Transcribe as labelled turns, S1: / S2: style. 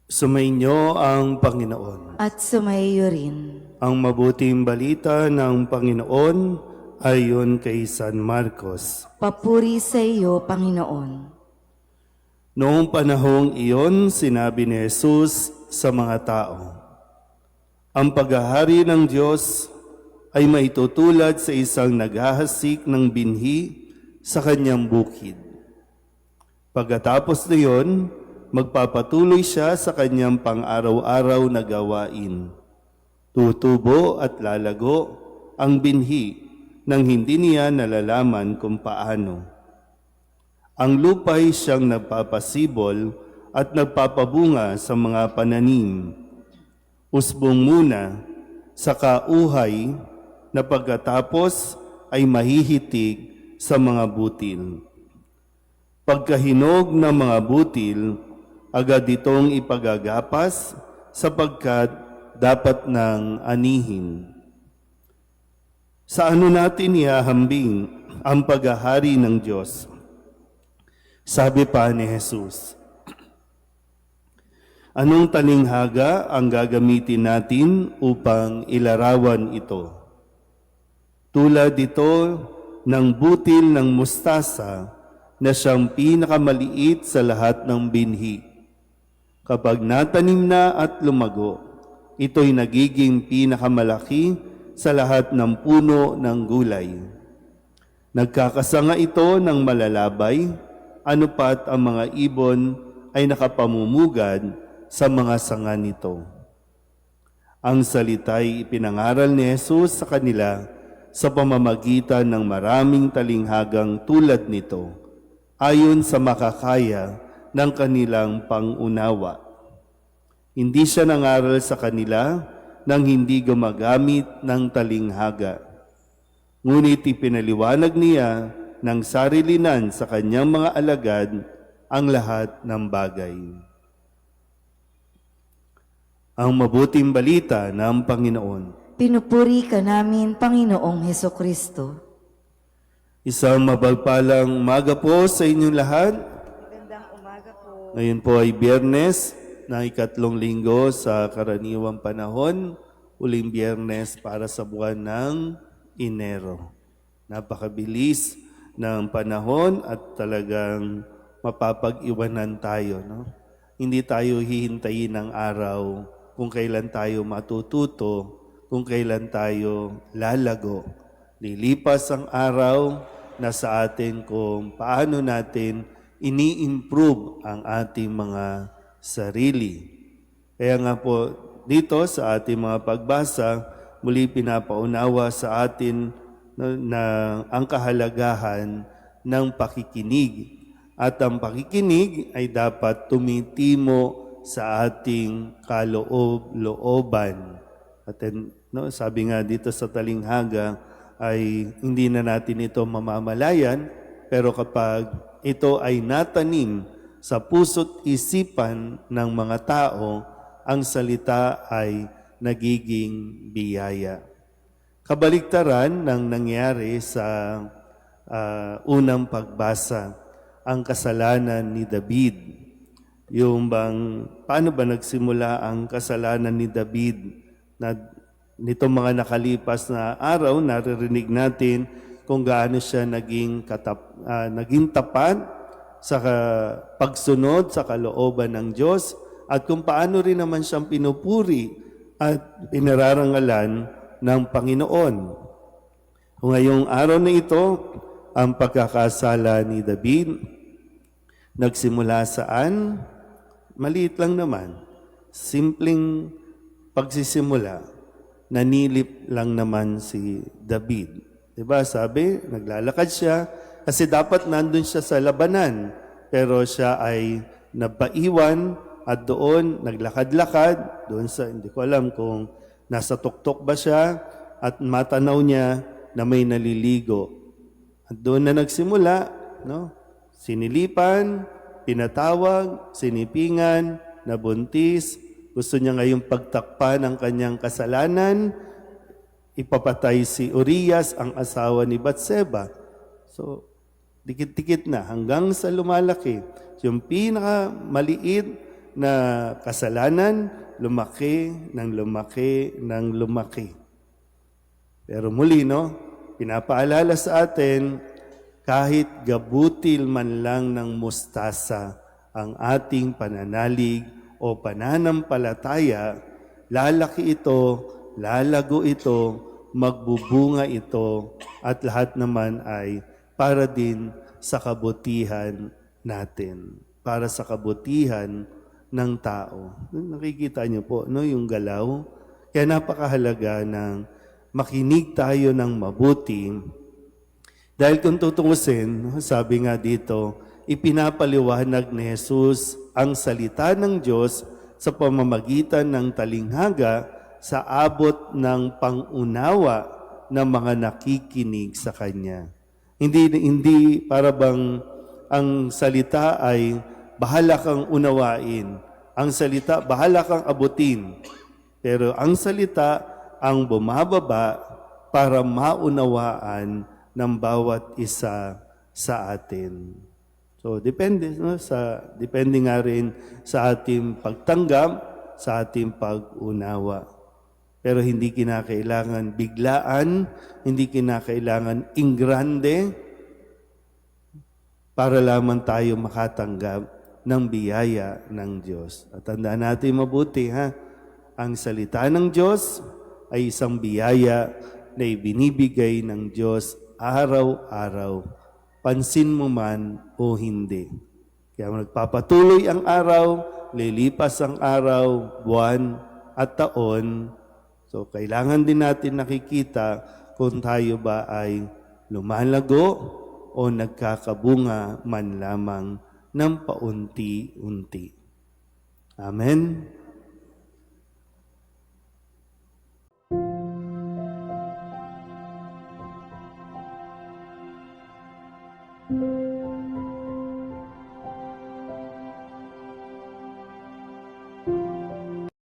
S1: Sumainyo ang Panginoon.
S2: At sumaiyo rin.
S1: Ang mabuting balita ng Panginoon ayon kay San Marcos.
S2: Papuri sa iyo, Panginoon.
S1: Noong panahong iyon, sinabi ni Jesus sa mga tao, ang paghahari ng Diyos ay maitutulad sa isang naghahasik ng binhi sa kanyang bukid. Pagkatapos na iyon, magpapatuloy siya sa kanyang pang-araw-araw na gawain. Tutubo at lalago ang binhi nang hindi niya nalalaman kung paano. Ang lupa'y siyang nagpapasibol at nagpapabunga sa mga pananim. Usbong muna, saka uhay na pagkatapos ay mahihitig sa mga butil. Pagkahinog ng mga butil, agad itong ipagagapas sapagkat dapat nang anihin. Sa ano natin ihahambing ang paghahari ng Diyos? Sabi pa ni Jesus, anong talinghaga ang gagamitin natin upang ilarawan ito? Tulad ito ng butil ng mustasa na siyang pinakamaliit sa lahat ng binhi. Kapag natanim na at lumago, ito'y nagiging pinakamalaki sa lahat ng puno ng gulay. Nagkakasanga ito ng malalabay, ano pat ang mga ibon ay nakapamumugad sa mga sanga nito. Ang salita'y ipinangaral ni Jesus sa kanila sa pamamagitan ng maraming talinghagang tulad nito, ayon sa makakaya ng kanilang pangunawa. Hindi siya nangaral sa kanila nang hindi gumagamit ng talinghaga. Ngunit ipinaliwanag niya ng sarilinan sa kanyang mga alagad ang lahat ng bagay. Ang mabuting balita ng Panginoon.
S2: Pinupuri ka namin, Panginoong Hesukristo.
S1: Isang mabagpalang umaga po sa inyong lahat.
S2: Magandang umaga po.
S1: Ngayon po ay Biyernes na ikatlong linggo sa karaniwang panahon, uling Biyernes para sa buwan ng Enero. Napakabilis ng panahon at talagang mapapag-iwanan tayo. No? Hindi tayo hihintayin ng araw kung kailan tayo matututo, kung kailan tayo lalago. Lilipas ang araw na sa atin kung paano natin ini-improve ang ating mga sarili. Kaya nga po dito sa ating mga pagbasa, muli pinapaunawa sa atin na ang kahalagahan ng pakikinig. At ang pakikinig ay dapat tumitimo sa ating kaloob-looban. At sabi nga dito sa talinghaga ay hindi na natin ito mamamalayan, pero kapag ito ay natanim sa puso't isipan ng mga tao, ang salita ay nagiging biyaya. Kabaliktaran ng nangyari sa unang pagbasa, ang kasalanan ni David. Yung paano ba nagsimula ang kasalanan ni David? Na nitong mga nakalipas na araw, naririnig natin kung gaano siya naging tapat sa pagsunod sa kalooban ng Diyos at kung paano rin naman siyang pinupuri at pinararangalan ng Panginoon. Kung ngayong araw na ito, ang pagkakasala ni David, nagsimula saan? Maliit lang naman. Simpleng pagsisimula. Nanilip lang naman si David. Diba? Sabi, naglalakad siya kasi dapat nandun siya sa labanan. Pero siya ay napaiwan at doon naglakad-lakad. Doon sa, hindi ko alam kung nasa tuktok ba siya at matanaw niya na may naliligo. At doon na nagsimula, no? Sinilipan, pinatawag, sinipingan, nabuntis. Gusto niya ngayong pagtakpan ang kanyang kasalanan. Ipapatay si Urias, ang asawa ni Batseba. So, dikit-dikit na hanggang sa lumalaki. Yung pinakamaliit na kasalanan, lumaki ng lumaki ng lumaki. Pero muli, no, pinapaalala sa atin, kahit gabutil man lang ng mustasa ang ating pananalig o pananampalataya, lalaki ito, lalago ito, magbubunga ito, at lahat naman ay para din sa kabutihan natin, para sa kabutihan ng tao. Nakikita niyo po, no, yung galaw. Kaya napakahalaga ng makinig tayo ng mabuti. Dahil kung tutungusin, sabi nga dito, ipinapaliwanag ni Jesus ang salita ng Diyos sa pamamagitan ng talinghaga sa abot ng pangunawa ng mga nakikinig sa Kanya. Hindi para bang ang salita ay bahala kang unawain. Ang salita, bahala kang abutin. Pero ang salita ang bumababa para maunawaan ng bawat isa sa atin. So, depende, no? Depende nga rin sa ating pagtanggap, sa ating pag-unawa. Pero hindi kinakailangan biglaan, hindi kinakailangan ingrande para lamang tayo makatanggap ng biyaya ng Diyos. At tandaan natin mabuti, ha? Ang salita ng Diyos ay isang biyaya na ibinibigay ng Diyos araw-araw, pansin mo man o hindi. Kaya nagpapatuloy ang araw, lilipas ang araw, buwan at taon. So, kailangan din natin nakikita kung tayo ba ay lumalago o nagkakabunga man lamang ng paunti-unti. Amen?
S3: Thank you.